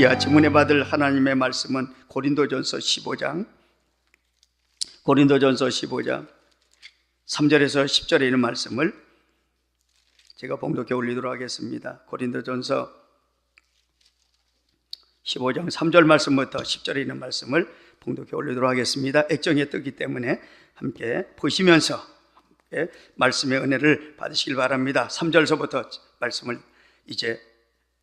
이 아침 은혜 받을 하나님의 말씀은 고린도전서 15장 3절에서 10절에 있는 말씀을 제가 봉독해 올리도록 하겠습니다. 고린도전서 15장 3절 말씀부터 10절에 있는 말씀을 봉독해 올리도록 하겠습니다. 액정에 뜨기 때문에 함께 보시면서 함께 말씀의 은혜를 받으시길 바랍니다. 3절서부터 말씀을 이제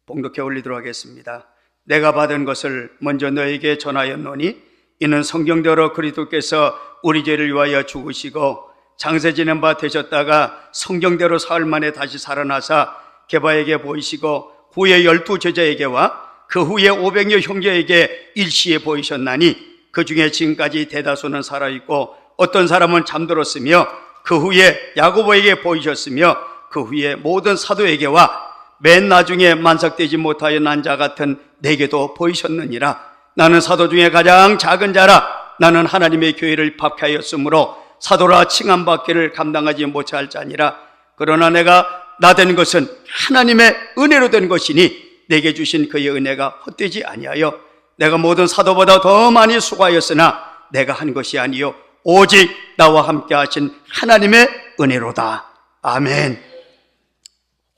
봉독해 올리도록 하겠습니다. 내가 받은 것을 먼저 너에게 전하였노니 이는 성경대로 그리스도께서 우리 죄를 위하여 죽으시고 장세 지낸 바 되셨다가 성경대로 사흘 만에 다시 살아나사 게바에게 보이시고 후에 12 제자에게와 그 후에 500여 형제에게 일시에 보이셨나니 그 중에 지금까지 대다수는 살아있고 어떤 사람은 잠들었으며 그 후에 야고보에게 보이셨으며 그 후에 모든 사도에게와 맨 나중에 만삭되지 못하여 난 자 같은 내게도 보이셨느니라. 나는 사도 중에 가장 작은 자라. 나는 하나님의 교회를 박해하였으므로 사도라 칭함받기를 감당하지 못할 자니라. 그러나 내가 나된 것은 하나님의 은혜로 된 것이니 내게 주신 그의 은혜가 헛되지 아니하여 내가 모든 사도보다 더 많이 수고하였으나 내가 한 것이 아니요 오직 나와 함께 하신 하나님의 은혜로다. 아멘.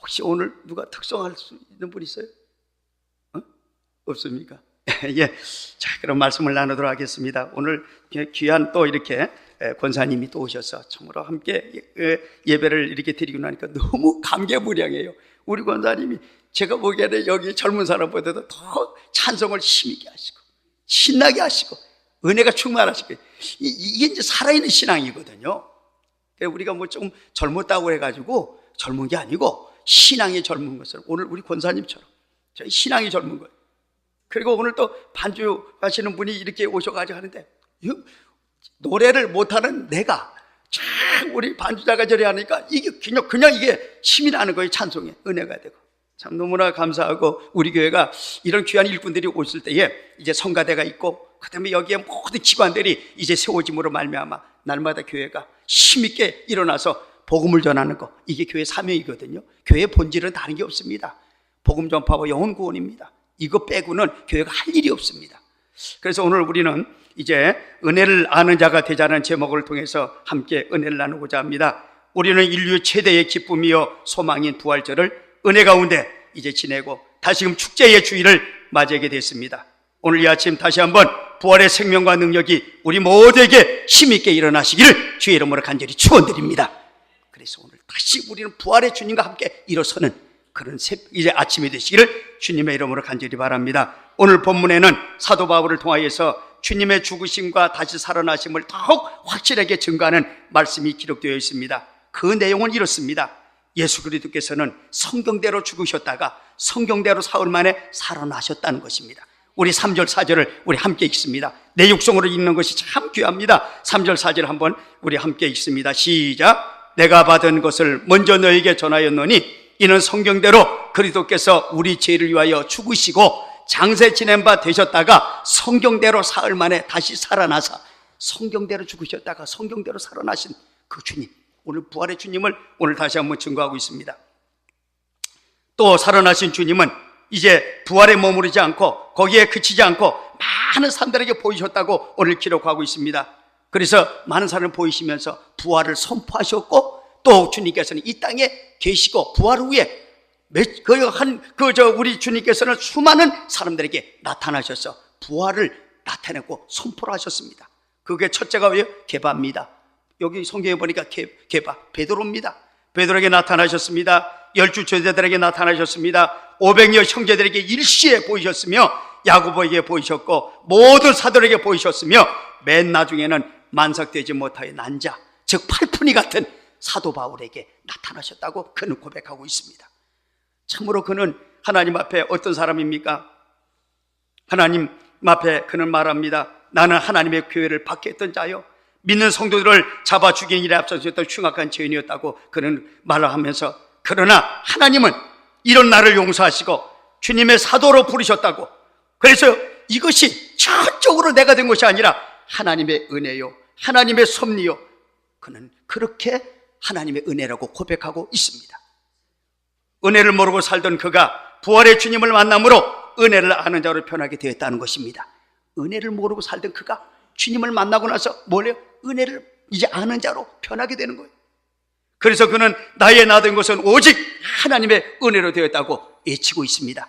혹시 오늘 누가 특성할 수 있는 분 있어요? 없습니까? 예. 자, 그럼 말씀을 나누도록 하겠습니다. 오늘 귀한 또 이렇게 권사님이 또 오셔서 참으로 함께 예배를 이렇게 드리고 나니까 너무 감개무량해요. 우리 권사님이 제가 보기에는 여기 젊은 사람보다도 더 찬송을 힘있게 하시고 신나게 하시고 은혜가 충만하시고 이게 이제 살아있는 신앙이거든요. 우리가 뭐 좀 젊었다고 해가지고 젊은 게 아니고 신앙이 젊은 것을 오늘 우리 권사님처럼 저희 신앙이 젊은 거예요. 그리고 오늘 또 반주 하시는 분이 이렇게 오셔가지고 하는데 노래를 못하는 내가 참 우리 반주자가 저래 하니까 이게 그냥 이게 힘이 나는 거예요. 찬송에 은혜가 되고 참 너무나 감사하고 우리 교회가 이런 귀한 일꾼들이 오실 때에 이제 성가대가 있고 그다음에 여기에 모든 기관들이 이제 세워짐으로 말미암아 날마다 교회가 힘있게 일어나서 복음을 전하는 거 이게 교회 사명이거든요. 교회의 본질은 다른 게 없습니다. 복음 전파와 영혼 구원입니다. 이거 빼고는 교회가 할 일이 없습니다. 그래서 오늘 우리는 이제 은혜를 아는 자가 되자는 제목을 통해서 함께 은혜를 나누고자 합니다. 우리는 인류 최대의 기쁨이요 소망인 부활절을 은혜 가운데 이제 지내고 다시금 축제의 주일을 맞이하게 됐습니다. 오늘 이 아침 다시 한번 부활의 생명과 능력이 우리 모두에게 힘있게 일어나시기를 주의 이름으로 간절히 축원드립니다. 그래서 오늘 다시 우리는 부활의 주님과 함께 일어서는 그런 이제 아침이 되시기를 주님의 이름으로 간절히 바랍니다. 오늘 본문에는 사도 바울을 통하여서 주님의 죽으심과 다시 살아나심을 더욱 확실하게 증거하는 말씀이 기록되어 있습니다. 그 내용은 이렇습니다. 예수 그리스도께서는 성경대로 죽으셨다가 성경대로 사흘 만에 살아나셨다는 것입니다. 우리 3절 4절을 우리 함께 읽습니다. 내 육성으로 읽는 것이 참 귀합니다. 3절 4절 한번 우리 함께 읽습니다. 시작. 내가 받은 것을 먼저 너에게 전하였노니 이는 성경대로 그리스도께서 우리 죄를 위하여 죽으시고 장세 지낸 바 되셨다가 성경대로 사흘 만에 다시 살아나사 성경대로 죽으셨다가 성경대로 살아나신 그 주님, 오늘 부활의 주님을 오늘 다시 한번 증거하고 있습니다. 또 살아나신 주님은 이제 부활에 머무르지 않고 거기에 그치지 않고 많은 사람들에게 보이셨다고 오늘 기록하고 있습니다. 그래서 많은 사람을 보이시면서 부활을 선포하셨고 또 주님께서는 이 땅에 계시고 부활 후에 우리 주님께서는 수많은 사람들에게 나타나셔서 부활을 나타내고 선포를 하셨습니다. 그게 첫째가 왜요? 게바입니다. 여기 성경에 보니까 게바 베드로입니다. 베드로에게 나타나셨습니다. 12 제자들에게 나타나셨습니다. 500여 형제들에게 일시에 보이셨으며 야고보에게 보이셨고 모든 사도에게 보이셨으며 맨 나중에는 만삭되지 못하여 난 자, 즉 팔푼이 같은 사도 바울에게 나타나셨다고 그는 고백하고 있습니다. 참으로 그는 하나님 앞에 어떤 사람입니까? 하나님 앞에 그는 말합니다. 나는 하나님의 교회를 박해했던 자요 믿는 성도들을 잡아 죽이는 일에 앞서셨던 흉악한 죄인이었다고 그는 말을 하면서 그러나 하나님은 이런 나를 용서하시고 주님의 사도로 부르셨다고 그래서 이것이 전적으로 내가 된 것이 아니라 하나님의 은혜요 하나님의 섭리요 그는 그렇게 하나님의 은혜라고 고백하고 있습니다. 은혜를 모르고 살던 그가 부활의 주님을 만남으로 은혜를 아는 자로 변하게 되었다는 것입니다. 은혜를 모르고 살던 그가 주님을 만나고 나서 뭐래요? 은혜를 이제 아는 자로 변하게 되는 거예요. 그래서 그는 나의 나된 것은 오직 하나님의 은혜로 되었다고 외치고 있습니다.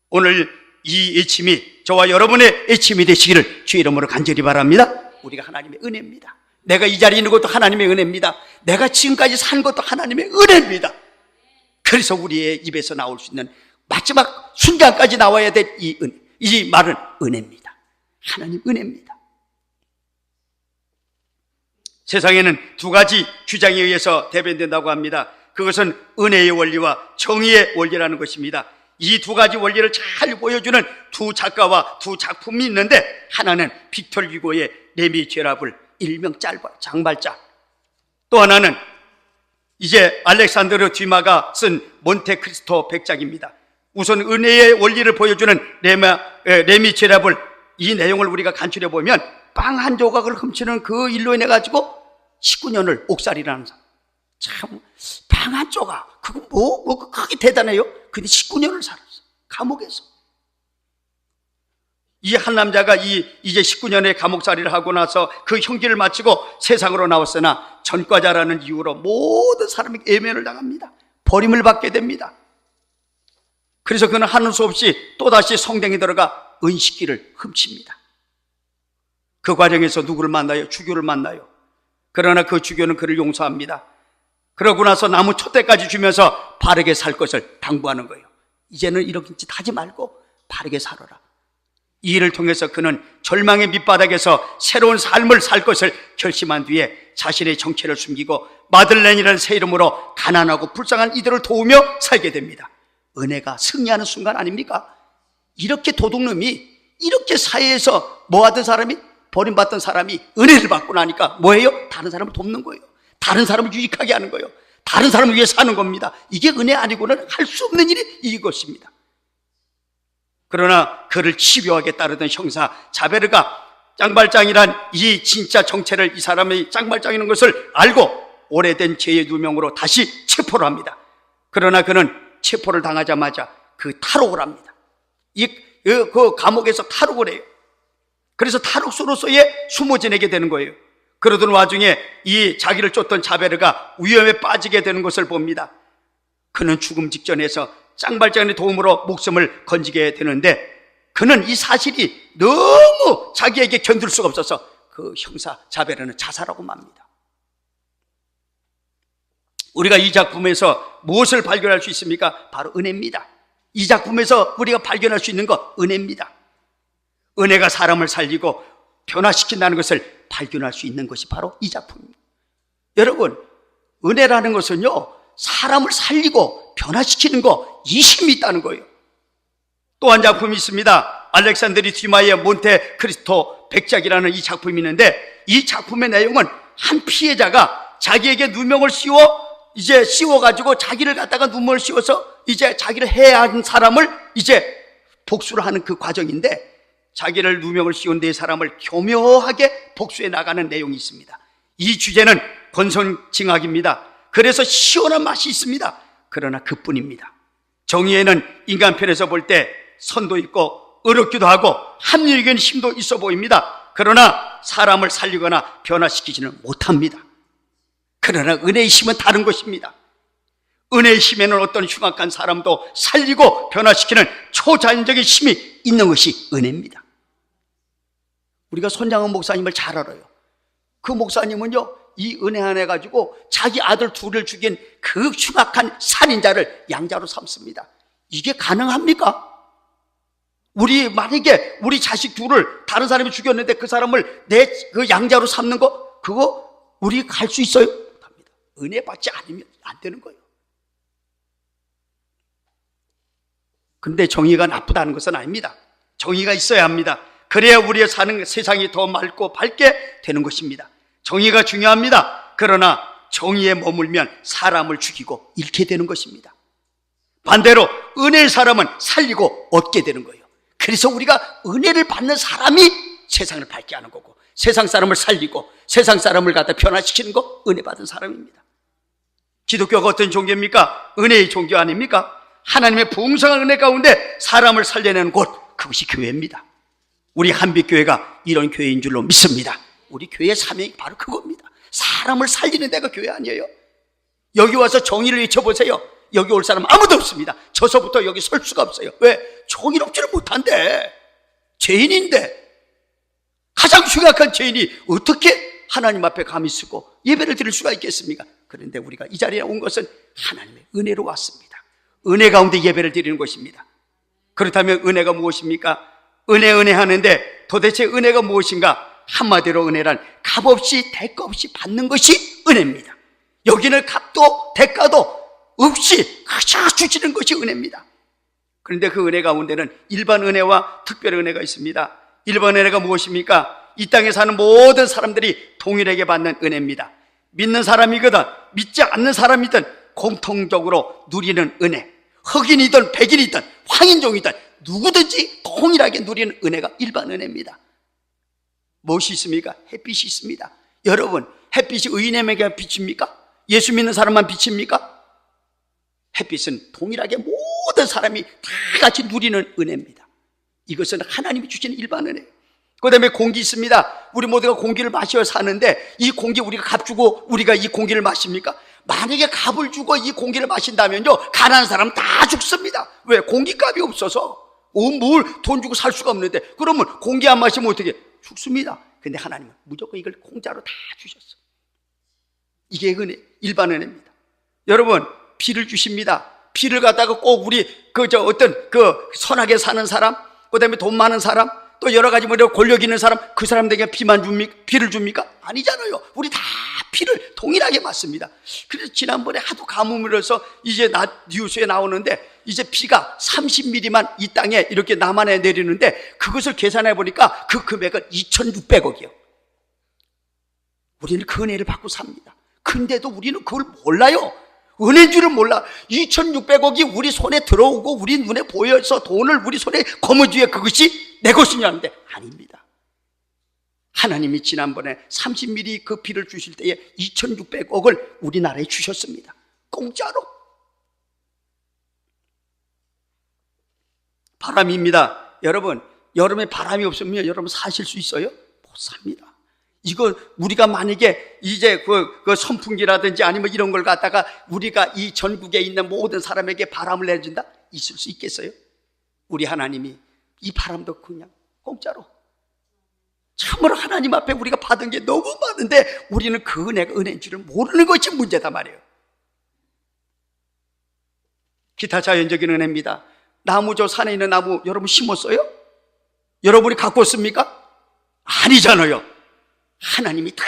오늘 이 외침이 저와 여러분의 외침이 되시기를 주의 이름으로 간절히 바랍니다. 우리가 하나님의 은혜입니다. 내가 이 자리에 있는 것도 하나님의 은혜입니다. 내가 지금까지 산 것도 하나님의 은혜입니다. 그래서 우리의 입에서 나올 수 있는 마지막 순간까지 나와야 될 이 말은 은혜입니다. 하나님 은혜입니다. 세상에는 두 가지 주장에 의해서 대변된다고 합니다. 그것은 은혜의 원리와 정의의 원리라는 것입니다. 이 두 가지 원리를 잘 보여주는 두 작가와 두 작품이 있는데, 하나는 빅터 휴고의 레미 제라블 일명 장발자, 또 하나는 이제 알렉산드르 듀마가 쓴 몬테크리스토 백작입니다. 우선 은혜의 원리를 보여주는 레미 제라블, 이 내용을 우리가 간추려 보면 빵 한 조각을 훔치는 그 일로 인해 가지고 19년을 옥살이라는 사람, 참 빵 한 조각, 그거 뭐 그게 대단해요. 근데 19년을 살았어, 감옥에서. 이 한 남자가 이제 19년의 감옥살이를 하고 나서 그 형기를 마치고 세상으로 나왔으나 전과자라는 이유로 모든 사람이 애면을 당합니다. 버림을 받게 됩니다. 그래서 그는 하는 수 없이 또다시 성당에 들어가 은식기를 훔칩니다. 그 과정에서 누구를 만나요? 주교를 만나요. 그러나 그 주교는 그를 용서합니다. 그러고 나서 나무 촛대까지 주면서 바르게 살 것을 당부하는 거예요. 이제는 이렇게 짓 하지 말고 바르게 살아라. 이 일을 통해서 그는 절망의 밑바닥에서 새로운 삶을 살 것을 결심한 뒤에 자신의 정체를 숨기고 마들렌이라는 새 이름으로 가난하고 불쌍한 이들을 도우며 살게 됩니다. 은혜가 승리하는 순간 아닙니까? 이렇게 도둑놈이, 이렇게 사회에서 뭐하던 사람이, 버림받던 사람이 은혜를 받고 나니까 뭐예요? 다른 사람을 돕는 거예요. 다른 사람을 유익하게 하는 거예요. 다른 사람을 위해 사는 겁니다. 이게 은혜 아니고는 할 수 없는 일이 이것입니다. 그러나 그를 집요하게 따르던 형사 자베르가 짱발장이란 이 진짜 정체를, 이 사람이 짱발장이라는 것을 알고 오래된 죄의 누명으로 다시 체포를 합니다. 그러나 그는 체포를 당하자마자 그 탈옥을 합니다. 그 감옥에서 탈옥을 해요. 그래서 탈옥수로서의 숨어 지내게 되는 거예요. 그러던 와중에 이 자기를 쫓던 자베르가 위험에 빠지게 되는 것을 봅니다. 그는 죽음 직전에서 짱발장의 도움으로 목숨을 건지게 되는데, 그는 이 사실이 너무 자기에게 견딜 수가 없어서 그 형사 자베르는 자살하고 맙니다. 우리가 이 작품에서 무엇을 발견할 수 있습니까? 바로 은혜입니다. 이 작품에서 우리가 발견할 수 있는 것, 은혜입니다. 은혜가 사람을 살리고 변화시킨다는 것을 발견할 수 있는 것이 바로 이 작품입니다. 여러분, 은혜라는 것은요, 사람을 살리고 변화시키는 거, 이 힘이 있다는 거예요. 또 한 작품이 있습니다. 알렉산드리 듀마의 몬테크리스토 백작이라는 이 작품이 있는데, 이 작품의 내용은 한 피해자가 자기에게 누명을 씌워가지고 자기를 갖다가 누명을 씌워서 이제 자기를 해야 하는 사람을 이제 복수를 하는 그 과정인데, 자기를 누명을 씌운 네 사람을 교묘하게 복수해 나가는 내용이 있습니다. 이 주제는 권선징악입니다. 그래서 시원한 맛이 있습니다. 그러나 그뿐입니다. 정의에는 인간편에서 볼 때 선도 있고 어렵기도 하고 합리적인 힘도 있어 보입니다. 그러나 사람을 살리거나 변화시키지는 못합니다. 그러나 은혜의 힘은 다른 것입니다. 은혜의 힘에는 어떤 흉악한 사람도 살리고 변화시키는 초자연적인 힘이 있는 것이 은혜입니다. 우리가 손장훈 목사님을 잘 알아요. 그 목사님은요, 이 은혜 안에 가지고 자기 아들 둘을 죽인 그 흉악한 살인자를 양자로 삼습니다. 이게 가능합니까? 만약에 우리 자식 둘을 다른 사람이 죽였는데 그 사람을 그 양자로 삼는 거, 그거 우리 갈 수 있어요? 못합니다. 은혜 받지 않으면 안 되는 거예요. 근데 정의가 나쁘다는 것은 아닙니다. 정의가 있어야 합니다. 그래야 우리의 사는 세상이 더 맑고 밝게 되는 것입니다. 정의가 중요합니다. 그러나 정의에 머물면 사람을 죽이고 잃게 되는 것입니다. 반대로 은혜의 사람은 살리고 얻게 되는 거예요. 그래서 우리가 은혜를 받는 사람이 세상을 밝게 하는 거고, 세상 사람을 살리고 세상 사람을 갖다 변화시키는 거 은혜 받은 사람입니다. 기독교가 어떤 종교입니까? 은혜의 종교 아닙니까? 하나님의 풍성한 은혜 가운데 사람을 살려내는 곳, 그것이 교회입니다. 우리 한빛교회가 이런 교회인 줄로 믿습니다. 우리 교회의 사명이 바로 그겁니다. 사람을 살리는 데가 교회 아니에요? 여기 와서 정의를 외쳐보세요. 여기 올 사람 아무도 없습니다. 저서부터 여기 설 수가 없어요. 왜? 정의롭지를 못한데, 죄인인데, 가장 흉악한 죄인이 어떻게 하나님 앞에 감히 쓰고 예배를 드릴 수가 있겠습니까? 그런데 우리가 이 자리에 온 것은 하나님의 은혜로 왔습니다. 은혜 가운데 예배를 드리는 것입니다. 그렇다면 은혜가 무엇입니까? 은혜 하는데 도대체 은혜가 무엇인가? 한마디로 은혜란 값없이 대가 없이 받는 것이 은혜입니다. 여기는 값도 대가도 없이 그저 주시는 것이 은혜입니다. 그런데 그 은혜 가운데는 일반 은혜와 특별 은혜가 있습니다. 일반 은혜가 무엇입니까? 이 땅에 사는 모든 사람들이 동일하게 받는 은혜입니다. 믿는 사람이거든 믿지 않는 사람이든 공통적으로 누리는 은혜, 흑인이든 백인이든 황인종이든 누구든지 동일하게 누리는 은혜가 일반 은혜입니다. 무엇이 있습니까? 햇빛이 있습니다. 여러분, 햇빛이 의인에게 비칩니까? 예수 믿는 사람만 비칩니까? 햇빛은 동일하게 모든 사람이 다 같이 누리는 은혜입니다. 이것은 하나님이 주시는 일반 은혜예요. 그 다음에 공기 있습니다. 우리 모두가 공기를 마셔 사는데 이 공기 우리가 값 주고 우리가 이 공기를 마십니까? 만약에 값을 주고 이 공기를 마신다면요, 가난한 사람은 다 죽습니다. 왜? 공기값이 없어서 뭘 돈 주고 살 수가 없는데, 그러면 공기 안 마시면 어떻게? 죽습니다. 근데 하나님은 무조건 이걸 공짜로 다 주셨어요. 이게 은혜, 일반 은혜입니다. 여러분, 비를 주십니다. 비를 갖다가 꼭 우리 어떤 선하게 사는 사람, 그 다음에 돈 많은 사람, 또 여러 가지 권력 있는 사람, 그 사람들에게 비를 줍니까? 아니잖아요. 우리 다 비를 동일하게 맞습니다. 그래서 지난번에 하도 가뭄을 해서 이제 뉴스에 나오는데, 이제 비가 30mm만 이 땅에 이렇게 남한에 내리는데, 그것을 계산해 보니까 그 금액은 2,600억이요. 우리는 그 은혜를 받고 삽니다. 근데도 우리는 그걸 몰라요. 은혜인 줄은 몰라. 2,600억이 우리 손에 들어오고 우리 눈에 보여서 돈을 우리 손에 거머쥐에 그것이 내 것이냐는데 아닙니다. 하나님이 지난번에 30mm 그 비를 주실 때에 2,600억을 우리나라에 주셨습니다. 공짜로. 바람입니다. 여러분, 여름에 바람이 없으면 여러분 사실 수 있어요? 못 삽니다. 이거 우리가 만약에 이제 그 선풍기라든지 아니면 이런 걸 갖다가 우리가 이 전국에 있는 모든 사람에게 바람을 내준다? 있을 수 있겠어요? 우리 하나님이 이 바람도 그냥 공짜로. 참으로 하나님 앞에 우리가 받은 게 너무 많은데 우리는 그 은혜가 은혜인 줄을 모르는 것이 문제다 말이에요. 기타 자연적인 은혜입니다. 나무, 저 산에 있는 나무 여러분 심었어요? 여러분이 갖고 왔습니까? 아니잖아요. 하나님이 다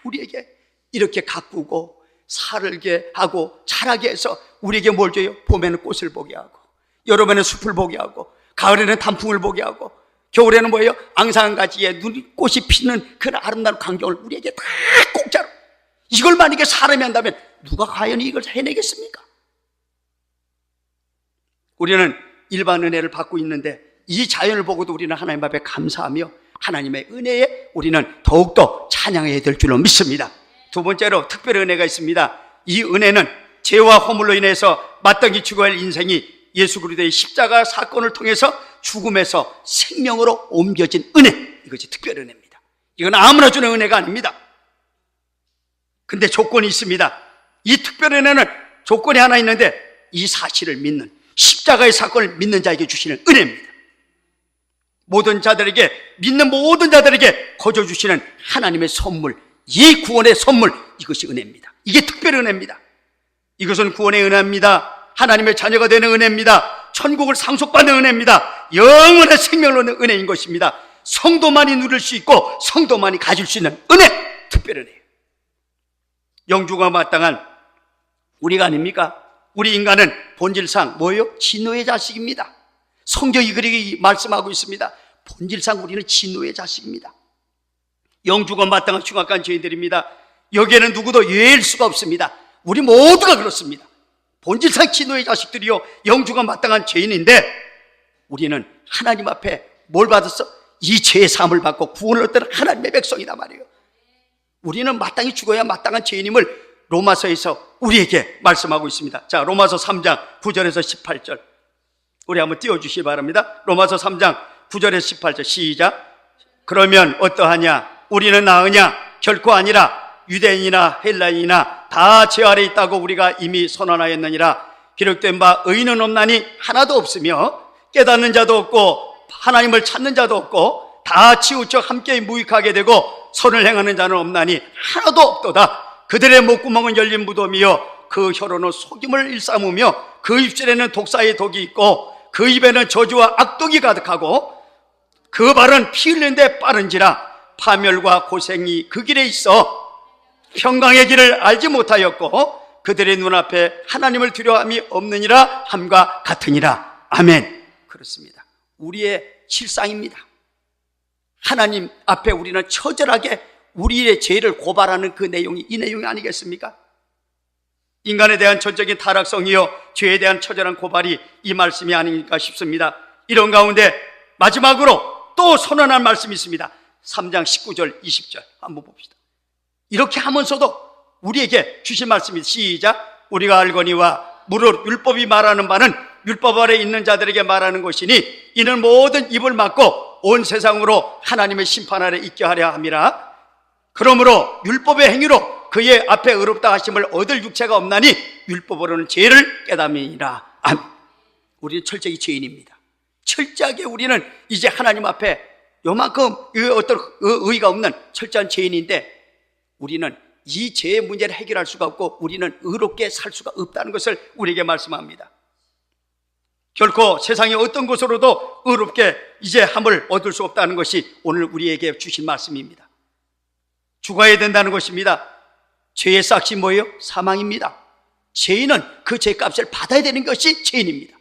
우리에게 이렇게 가꾸고 살게 하고 자라게 해서 우리에게 뭘 줘요? 봄에는 꽃을 보게 하고, 여름에는 숲을 보게 하고, 가을에는 단풍을 보게 하고, 겨울에는 뭐예요? 앙상가지에 꽃이 피는 그런 아름다운 광경을 우리에게 다 공짜로. 이걸 만약에 사람이 한다면 누가 과연 이걸 해내겠습니까? 우리는 일반 은혜를 받고 있는데 이 자연을 보고도 우리는 하나님 앞에 감사하며 하나님의 은혜에 우리는 더욱더 찬양해야 될 줄로 믿습니다. 두 번째로 특별 은혜가 있습니다. 이 은혜는 죄와 허물로 인해서 마땅히 죽어야 할 인생이 예수 그리스도의 십자가 사건을 통해서 죽음에서 생명으로 옮겨진 은혜, 이것이 특별 은혜입니다. 이건 아무나 주는 은혜가 아닙니다. 근데 조건이 있습니다. 이 특별 은혜는 조건이 하나 있는데 이 사실을 믿는, 십자가의 사건을 믿는 자에게 주시는 은혜입니다. 모든 자들에게, 믿는 모든 자들에게 거저 주시는 하나님의 선물, 이 구원의 선물, 이것이 은혜입니다. 이게 특별 은혜입니다. 이것은 구원의 은혜입니다. 하나님의 자녀가 되는 은혜입니다. 천국을 상속받는 은혜입니다. 영원한 생명을 얻는 은혜인 것입니다. 성도만이 누릴 수 있고 성도만이 가질 수 있는 은혜, 특별 은혜예요. 영주가 마땅한 우리가 아닙니까? 우리 인간은 본질상 뭐예요? 진노의 자식입니다. 성경이 그렇게 말씀하고 있습니다. 본질상 우리는 진노의 자식입니다. 영주가 마땅한 흉악한 죄인들입니다. 여기에는 누구도 예외일 수가 없습니다. 우리 모두가 그렇습니다. 본질상 진노의 자식들이요, 영주가 마땅한 죄인인데 우리는 하나님 앞에 뭘 받았어? 이 죄의 사함을 받고 구원을 얻던 하나님의 백성이다 말이에요. 우리는 마땅히 죽어야 마땅한 죄인임을 로마서에서 우리에게 말씀하고 있습니다. 자, 로마서 3장 9절에서 18절 우리 한번 띄워주시기 바랍니다. 로마서 3장 9절에서 18절 시작. 그러면 어떠하냐? 우리는 나으냐? 결코 아니라 유대인이나 헬라인이나 다 죄 아래 있다고 우리가 이미 선언하였느니라. 기록된 바 의인은 없나니 하나도 없으며 깨닫는 자도 없고 하나님을 찾는 자도 없고 다 치우쳐 함께 무익하게 되고 선을 행하는 자는 없나니 하나도 없도다. 그들의 목구멍은 열린 무덤이요 그 혀로는 속임을 일삼으며 그 입술에는 독사의 독이 있고 그 입에는 저주와 악독이 가득하고 그 발은 피 흘리는 데 빠른지라. 파멸과 고생이 그 길에 있어 평강의 길을 알지 못하였고 그들의 눈앞에 하나님을 두려움이 없느니라 함과 같으니라. 아멘. 그렇습니다. 우리의 실상입니다. 하나님 앞에 우리는 처절하게 우리의 죄를 고발하는 그 내용이 이 내용이 아니겠습니까? 인간에 대한 전적인 타락성이요 죄에 대한 처절한 고발이 이 말씀이 아닌가 싶습니다. 이런 가운데 마지막으로 또 선언한 말씀이 있습니다. 3장 19절 20절 한번 봅시다. 이렇게 하면서도 우리에게 주신 말씀이 시작. 우리가 알거니와 무릇 율법이 말하는 바는 율법 아래 있는 자들에게 말하는 것이니 이는 모든 입을 막고 온 세상으로 하나님의 심판 아래 있게 하려 함이라. 그러므로 율법의 행위로 그의 앞에 의롭다 하심을 얻을 육체가 없나니 율법으로는 죄를 깨닫느니라. 아멘. 우리는 철저히 죄인입니다. 철저하게 우리는 이제 하나님 앞에 요만큼 어떤 의의가 없는 철저한 죄인인데 우리는 이 죄의 문제를 해결할 수가 없고 우리는 의롭게 살 수가 없다는 것을 우리에게 말씀합니다. 결코 세상의 어떤 것으로도 의롭게 이제 함을 얻을 수 없다는 것이 오늘 우리에게 주신 말씀입니다. 죽어야 된다는 것입니다. 죄의 싹이 뭐예요? 사망입니다. 죄인은 그 죄값을 받아야 되는 것이 죄인입니다.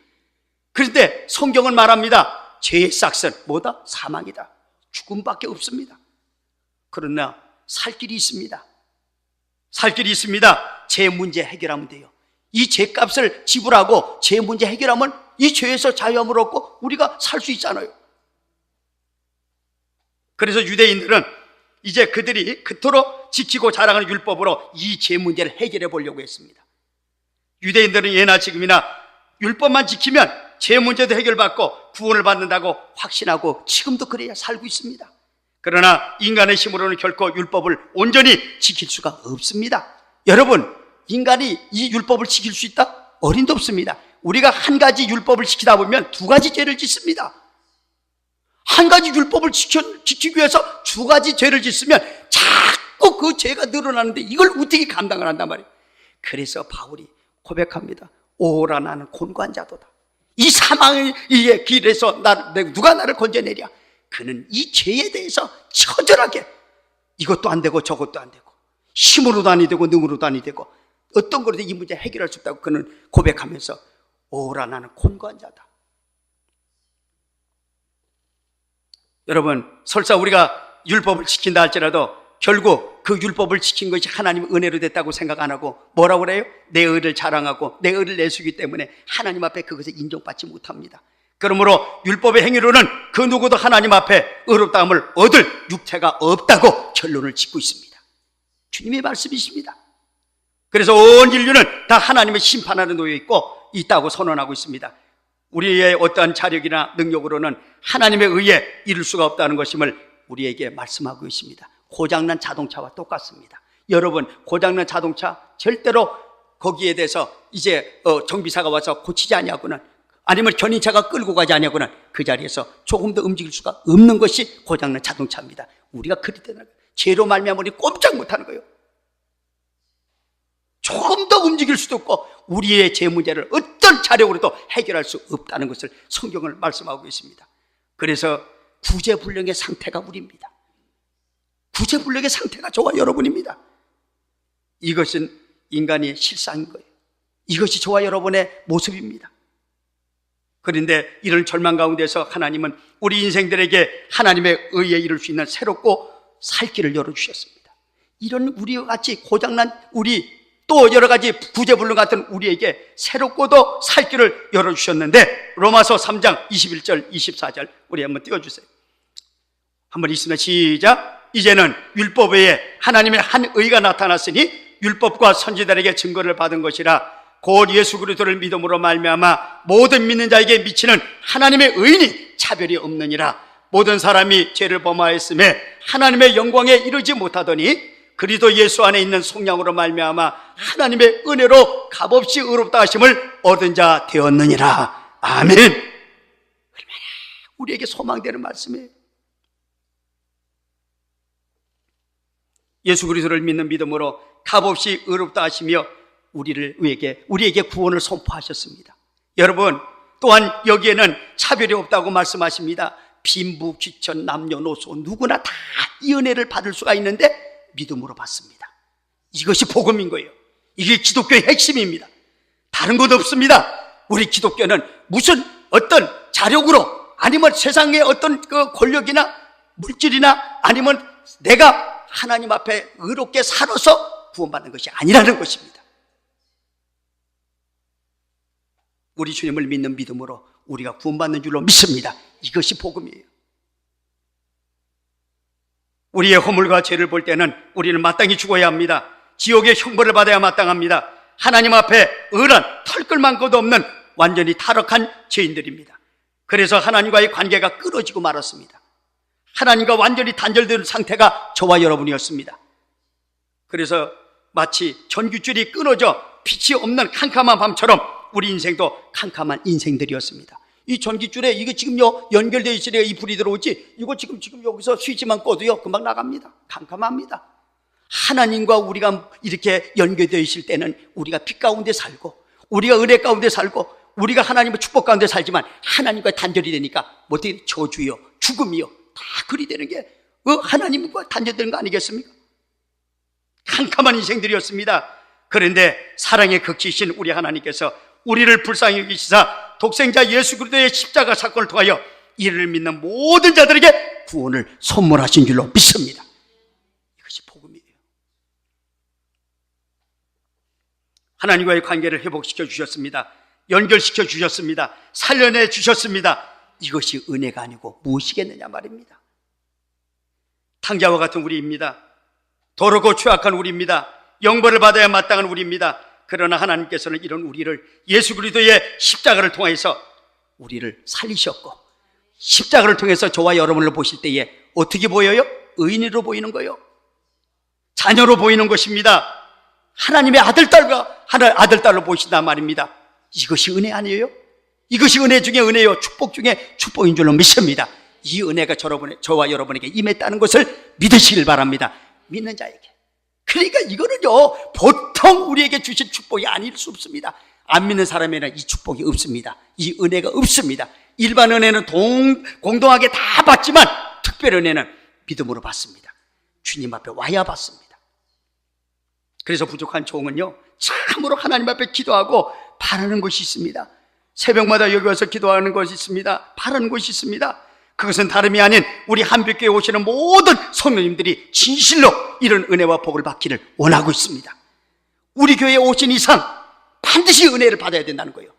그런데 성경은 말합니다. 죄의 싹은 뭐다? 사망이다. 죽음밖에 없습니다. 그러나 살 길이 있습니다. 살 길이 있습니다. 죄 문제 해결하면 돼요. 이 죄값을 지불하고 죄 문제 해결하면 이 죄에서 자유함을 얻고 우리가 살 수 있잖아요. 그래서 유대인들은 이제 그들이 그토록 지키고 자랑하는 율법으로 이 죄 문제를 해결해 보려고 했습니다. 유대인들은 예나 지금이나 율법만 지키면 죄 문제도 해결받고 구원을 받는다고 확신하고 지금도 그래야 살고 있습니다. 그러나 인간의 힘으로는 결코 율법을 온전히 지킬 수가 없습니다. 여러분, 인간이 이 율법을 지킬 수 있다? 어림도 없습니다. 우리가 한 가지 율법을 지키다 보면 두 가지 죄를 짓습니다. 한 가지 율법을 지키기 위해서 두 가지 죄를 짓으면 자꾸 그 죄가 늘어나는데 이걸 어떻게 감당을 한단 말이에요. 그래서 바울이 고백합니다. 오라 나는 곤고한 자도다. 이 사망의 길에서 누가 나를 건져내랴. 그는 이 죄에 대해서 처절하게 이것도 안 되고 저것도 안 되고 힘으로도 아니 되고 능으로도 아니 되고 어떤 거로도 이 문제 해결할 수 없다고 그는 고백하면서 오라 나는 곤고한 자다. 여러분, 설사 우리가 율법을 지킨다 할지라도 결국 그 율법을 지킨 것이 하나님의 은혜로 됐다고 생각 안 하고 뭐라고 그래요? 내 의를 자랑하고 내 의를 내세우기 때문에 하나님 앞에 그것을 인정받지 못합니다. 그러므로 율법의 행위로는 그 누구도 하나님 앞에 의롭다함을 얻을 육체가 없다고 결론을 짓고 있습니다. 주님의 말씀이십니다. 그래서 온 인류는 다 하나님의 심판 아래 놓여 있다고 선언하고 있습니다. 우리의 어떠한 자력이나 능력으로는 하나님의 의에 이룰 수가 없다는 것임을 우리에게 말씀하고 있습니다. 고장난 자동차와 똑같습니다. 여러분, 고장난 자동차 절대로 거기에 대해서 이제 정비사가 와서 고치지 아니하고는 아니면 견인차가 끌고 가지 아니하고는 그 자리에서 조금 더 움직일 수가 없는 것이 고장난 자동차입니다. 우리가 그리 때는 죄로 말미암아 우리 꼼짝 못하는 거예요. 조금 더 움직일 수도 없고 우리의 죄 문제를 어떤 자력으로도 해결할 수 없다는 것을 성경을 말씀하고 있습니다. 그래서 구제불능의 상태가 우리입니다. 구제불능의 상태가 저와 여러분입니다. 이것은 인간의 실상인 거예요. 이것이 저와 여러분의 모습입니다. 그런데 이런 절망 가운데서 하나님은 우리 인생들에게 하나님의 의에 이룰 수 있는 새롭고 살 길을 열어주셨습니다. 이런 우리와 같이 고장난 우리 또 여러 가지 구제불능 같은 우리에게 새롭고도 살 길을 열어주셨는데 로마서 3장 21절 24절 우리 한번 띄워주세요. 한번 읽습니다. 시작. 이제는 율법 외에 하나님의 한 의가 나타났으니 율법과 선지자들에게 증거를 받은 것이라 곧 예수 그리스도를 믿음으로 말미암아 모든 믿는 자에게 미치는 하나님의 의인이 차별이 없느니라. 모든 사람이 죄를 범하였음에 하나님의 영광에 이르지 못하더니 그리스도 예수 안에 있는 속량으로 말미암아 하나님의 은혜로 값없이 의롭다 하심을 얻은 자 되었느니라. 아멘. 얼마나 우리에게 소망되는 말씀이에요. 예수 그리스도를 믿는 믿음으로 값없이 의롭다 하시며 우리에게 구원을 선포하셨습니다. 여러분, 또한 여기에는 차별이 없다고 말씀하십니다. 빈부, 귀천, 남녀노소 누구나 다 이 은혜를 받을 수가 있는데 믿음으로 받습니다. 이것이 복음인 거예요. 이게 기독교의 핵심입니다. 다른 것 없습니다. 우리 기독교는 무슨 어떤 자력으로 아니면 세상의 어떤 그 권력이나 물질이나 아니면 내가 하나님 앞에 의롭게 살아서 구원받는 것이 아니라는 것입니다. 우리 주님을 믿는 믿음으로 우리가 구원받는 줄로 믿습니다. 이것이 복음이에요. 우리의 허물과 죄를 볼 때는 우리는 마땅히 죽어야 합니다. 지옥의 형벌을 받아야 마땅합니다. 하나님 앞에 의란 털끌만 것도 없는 완전히 타락한 죄인들입니다. 그래서 하나님과의 관계가 끊어지고 말았습니다. 하나님과 완전히 단절된 상태가 저와 여러분이었습니다. 그래서 마치 전깃줄이 끊어져 빛이 없는 캄캄한 밤처럼 우리 인생도 캄캄한 인생들이었습니다. 이 전깃줄에 이거 지금 연결되어 있으니까 이 불이 들어오지, 이거 지금 여기서 스위치만 꺼도요 금방 나갑니다. 캄캄합니다. 하나님과 우리가 이렇게 연결되어 있을 때는 우리가 빛 가운데 살고 우리가 은혜 가운데 살고 우리가 하나님의 축복 가운데 살지만 하나님과 단절이 되니까 어떻게 저주요 죽음이요 다 그리 되는 게 하나님과 단절되는 거 아니겠습니까? 캄캄한 인생들이었습니다. 그런데 사랑의 극치신 우리 하나님께서 우리를 불쌍히 여기시사 독생자 예수 그리스도의 십자가 사건을 통하여 이를 믿는 모든 자들에게 구원을 선물하신 줄로 믿습니다. 이것이 복음이에요. 하나님과의 관계를 회복시켜 주셨습니다. 연결시켜 주셨습니다. 살려내 주셨습니다. 이것이 은혜가 아니고 무엇이겠느냐 말입니다. 탕자와 같은 우리입니다. 더럽고 취약한 우리입니다. 영벌을 받아야 마땅한 우리입니다. 그러나 하나님께서는 이런 우리를 예수 그리스도의 십자가를 통해서 우리를 살리셨고 십자가를 통해서 저와 여러분을 보실 때에 어떻게 보여요? 의인으로 보이는 거예요. 자녀로 보이는 것입니다. 하나님의 아들딸로 보신단 말입니다. 이것이 은혜 아니에요? 이것이 은혜 중에 은혜요, 축복 중에 축복인 줄로 믿습니다. 이 은혜가 저와 여러분에게 임했다는 것을 믿으시길 바랍니다. 믿는 자에게. 그러니까 이거는요 보통 우리에게 주신 축복이 아닐 수 없습니다. 안 믿는 사람에는 이 축복이 없습니다. 이 은혜가 없습니다. 일반 은혜는 공동하게 다 받지만 특별 은혜는 믿음으로 받습니다. 주님 앞에 와야 받습니다. 그래서 부족한 종은요 참으로 하나님 앞에 기도하고 바라는 것이 있습니다. 새벽마다 여기 와서 기도하는 것이 있습니다. 바라는 것이 있습니다. 그것은 다름이 아닌 우리 한빛교회에 오시는 모든 성도님들이 진실로 이런 은혜와 복을 받기를 원하고 있습니다. 우리 교회에 오신 이상 반드시 은혜를 받아야 된다는 거예요.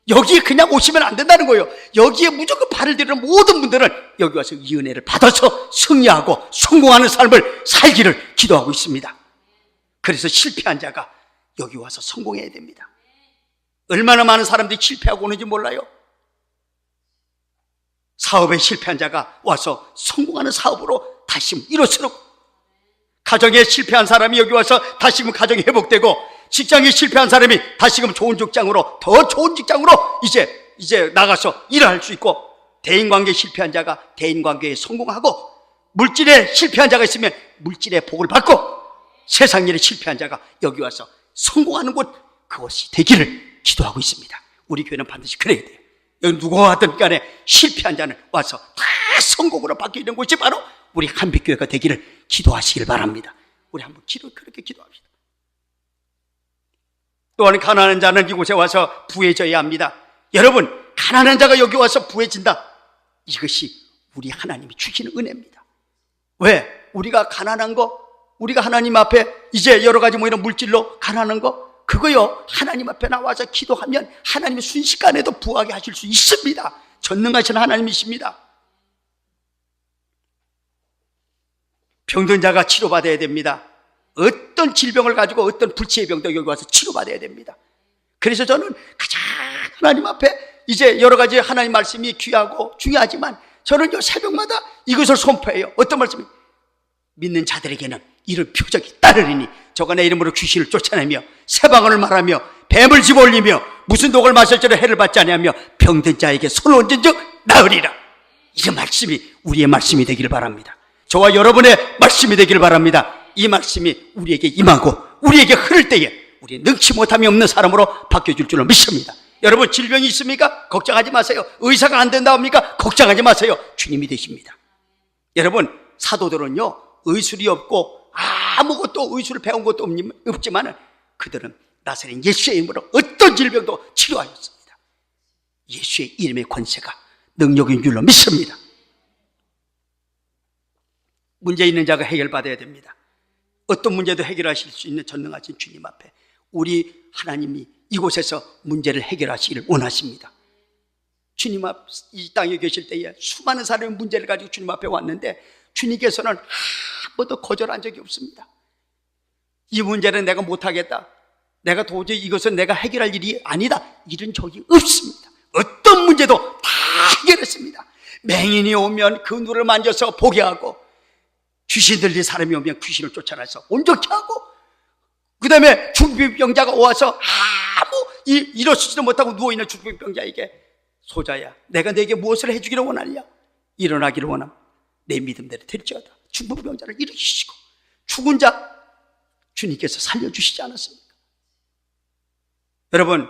여기에 그냥 오시면 안 된다는 거예요. 여기에 무조건 발을 들이는 모든 분들은 여기 와서 이 은혜를 받아서 승리하고 성공하는 삶을 살기를 기도하고 있습니다. 그래서 실패한 자가 여기 와서 성공해야 됩니다. 얼마나 많은 사람들이 실패하고 오는지 몰라요. 사업에 실패한 자가 와서 성공하는 사업으로 다시 일어서고, 가정에 실패한 사람이 여기 와서 다시금 가정이 회복되고, 직장에 실패한 사람이 다시금 좋은 직장으로, 더 좋은 직장으로 이제 나가서 일을 할 수 있고, 대인관계에 실패한 자가 대인관계에 성공하고, 물질에 실패한 자가 있으면 물질의 복을 받고, 세상 일에 실패한 자가 여기 와서 성공하는 곳, 그것이 되기를 기도하고 있습니다. 우리 교회는 반드시 그래야 돼요. 여기 누가 하든 간에 실패한 자는 와서 다 성공으로 바뀌는 곳이 바로 우리 한빛교회가 되기를 기도하시길 바랍니다. 우리 한번 그렇게 기도합시다. 또한 가난한 자는 이곳에 와서 부해져야 합니다. 여러분, 가난한 자가 여기 와서 부해진다, 이것이 우리 하나님이 주시는 은혜입니다. 왜? 우리가 가난한 거, 우리가 하나님 앞에 이제 여러 가지 이런 물질로 가난한 거, 그거요 하나님 앞에 나와서 기도하면 하나님이 순식간에도 부하게 하실 수 있습니다. 전능하신 하나님이십니다. 병든 자가 치료받아야 됩니다. 어떤 질병을 가지고 어떤 불치의 병도 여기 와서 치료받아야 됩니다. 그래서 저는 가장 하나님 앞에 이제 여러 가지 하나님 말씀이 귀하고 중요하지만 저는 요 새벽마다 이것을 선포해요. 어떤 말씀이? 믿는 자들에게는 이런 표적이 따르리니 저가 내 이름으로 귀신을 쫓아내며 새방언을 말하며 뱀을 집어올리며 무슨 독을 마실지라 해를 받지 아니하며 병든 자에게 손을 얹은 즉 나으리라. 이런 말씀이 우리의 말씀이 되기를 바랍니다. 저와 여러분의 말씀이 되기를 바랍니다. 이 말씀이 우리에게 임하고 우리에게 흐를 때에 우리 능치 못함이 없는 사람으로 바뀌어줄 줄로 믿습니다. 여러분 질병이 있습니까? 걱정하지 마세요. 의사가 안 된다 합니까? 걱정하지 마세요. 주님이 되십니다. 여러분 사도들은요 의술이 없고 아무것도 의술을 배운 것도 없지만 그들은 나사렛 예수의 이름으로 어떤 질병도 치료하였습니다. 예수의 이름의 권세가 능력인 줄로 믿습니다. 문제 있는 자가 해결받아야 됩니다. 어떤 문제도 해결하실 수 있는 전능하신 주님 앞에 우리 하나님이 이곳에서 문제를 해결하시기를 원하십니다. 주님 앞 이 땅에 계실 때에 수많은 사람이 문제를 가지고 주님 앞에 왔는데 주님께서는 한 번도 거절한 적이 없습니다. 이 문제는 내가 못하겠다, 내가 도저히 이것은 내가 해결할 일이 아니다, 이런 적이 없습니다. 어떤 문제도 다 해결했습니다. 맹인이 오면 그 눈을 만져서 보게 하고 귀신 들린 사람이 오면 귀신을 쫓아내서 온전케 하고 그 다음에 중풍병자가 와서 아무 일어서지도 못하고 누워있는 중풍병자에게 소자야 내가 내게 무엇을 해주기를 원하냐, 일어나기를 원함, 내 믿음대로 될지어다. 중풍병자를 일으키시고 죽은 자 주님께서 살려주시지 않았습니까? 여러분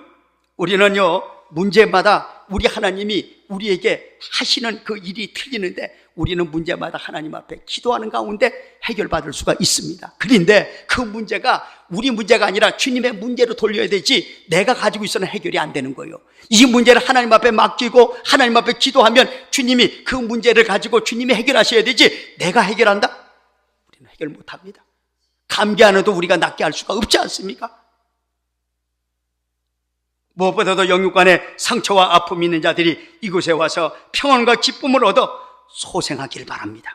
우리는요 문제마다 우리 하나님이 우리에게 하시는 그 일이 틀리는데 우리는 문제마다 하나님 앞에 기도하는 가운데 해결받을 수가 있습니다. 그런데 그 문제가 우리 문제가 아니라 주님의 문제로 돌려야 되지 내가 가지고 있어는 해결이 안 되는 거예요. 이 문제를 하나님 앞에 맡기고 하나님 앞에 기도하면 주님이 그 문제를 가지고 주님이 해결하셔야 되지 내가 해결한다? 우리는 해결 못합니다. 감기 하나도 우리가 낫게 할 수가 없지 않습니까? 무엇보다도 영육간에 상처와 아픔이 있는 자들이 이곳에 와서 평안과 기쁨을 얻어 소생하길 바랍니다.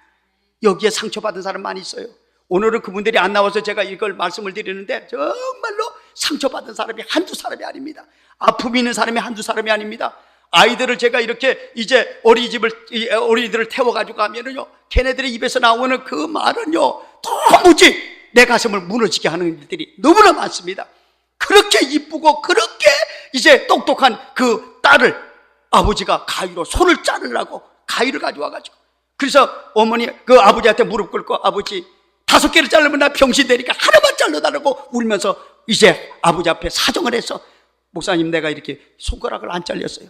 여기에 상처받은 사람 많이 있어요. 오늘은 그분들이 안 나와서 제가 이걸 말씀을 드리는데 정말로 상처받은 사람이 한두 사람이 아닙니다. 아픔이 있는 사람이 한두 사람이 아닙니다. 아이들을 제가 이렇게 이제 어린이들을 태워가지고 가면은요 걔네들의 입에서 나오는 그 말은요 도무지 내 가슴을 무너지게 하는 일들이 너무나 많습니다. 그렇게 이쁘고 그렇게 이제 똑똑한 그 딸을 아버지가 가위로 손을 자르려고 가위를 가져와가지고 그래서 어머니 그 아버지한테 무릎 꿇고 아버지 5개를 자르면 나 병신 되니까 하나만 잘라달라고 울면서 이제 아버지 앞에 사정을 해서 목사님 내가 이렇게 손가락을 안 잘렸어요.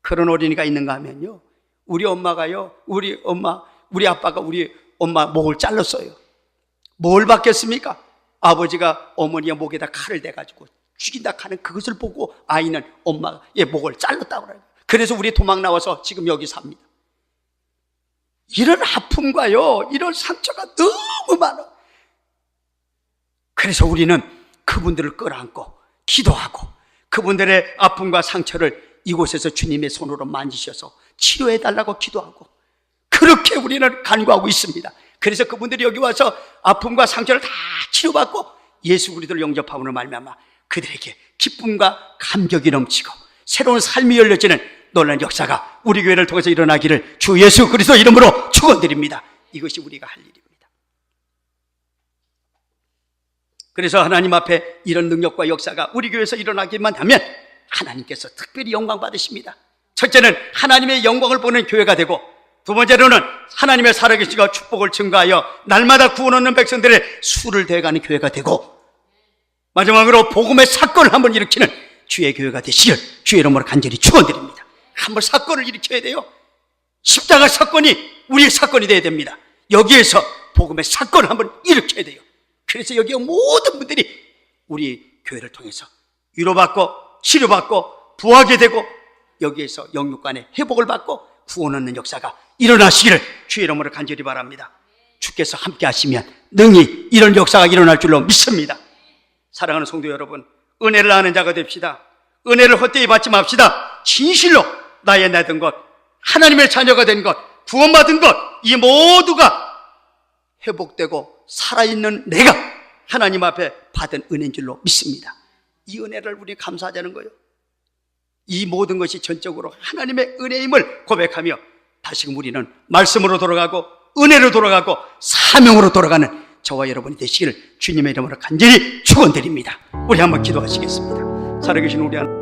그런 어린이가 있는가 하면요 우리 엄마가요 우리 아빠가 우리 엄마 목을 잘랐어요. 뭘 받겠습니까? 아버지가 어머니의 목에다 칼을 대가지고 죽인다 하는 그것을 보고 아이는 엄마의 목을 잘랐다고 그래요. 그래서 우리 도망 나와서 지금 여기 삽니다. 이런 아픔과요 이런 상처가 너무 많아. 그래서 우리는 그분들을 끌어안고 기도하고 그분들의 아픔과 상처를 이곳에서 주님의 손으로 만지셔서 치료해달라고 기도하고 그렇게 우리는 간구하고 있습니다. 그래서 그분들이 여기 와서 아픔과 상처를 다 치료받고 예수 그리스도를 영접함으로 말미암아 그들에게 기쁨과 감격이 넘치고 새로운 삶이 열려지는 놀라운 역사가 우리 교회를 통해서 일어나기를 주 예수 그리스도 이름으로 축원드립니다. 이것이 우리가 할 일입니다. 그래서 하나님 앞에 이런 능력과 역사가 우리 교회에서 일어나기만 하면 하나님께서 특별히 영광 받으십니다. 첫째는 하나님의 영광을 보는 교회가 되고 두 번째로는 하나님의 살아계시고 축복을 증가하여 날마다 구원 얻는 백성들의 수를 대가는 교회가 되고 마지막으로 복음의 사건을 한번 일으키는 주의 교회가 되시길 주의 이름으로 간절히 축원드립니다. 한번 사건을 일으켜야 돼요. 십자가 사건이 우리의 사건이 되어야 됩니다. 여기에서 복음의 사건을 한번 일으켜야 돼요. 그래서 여기 모든 분들이 우리 교회를 통해서 위로받고 치료받고 부하게 되고 여기에서 영육간의 회복을 받고 구원 얻는 역사가 일어나시기를 주의 이름으로 간절히 바랍니다. 주께서 함께 하시면 능히 이런 역사가 일어날 줄로 믿습니다. 사랑하는 성도 여러분, 은혜를 아는 자가 됩시다. 은혜를 헛되이 받지 맙시다. 진실로 나의 내든 것, 하나님의 자녀가 된 것, 구원받은 것, 이 모두가 회복되고 살아있는 내가 하나님 앞에 받은 은혜인 줄로 믿습니다. 이 은혜를 우리 감사하자는 거예요. 이 모든 것이 전적으로 하나님의 은혜임을 고백하며 다시금 우리는 말씀으로 돌아가고 은혜로 돌아가고 사명으로 돌아가는 저와 여러분이 되시기를 주님의 이름으로 간절히 축원드립니다. 우리 한번 기도하시겠습니다. 살아계신 우리 하나님,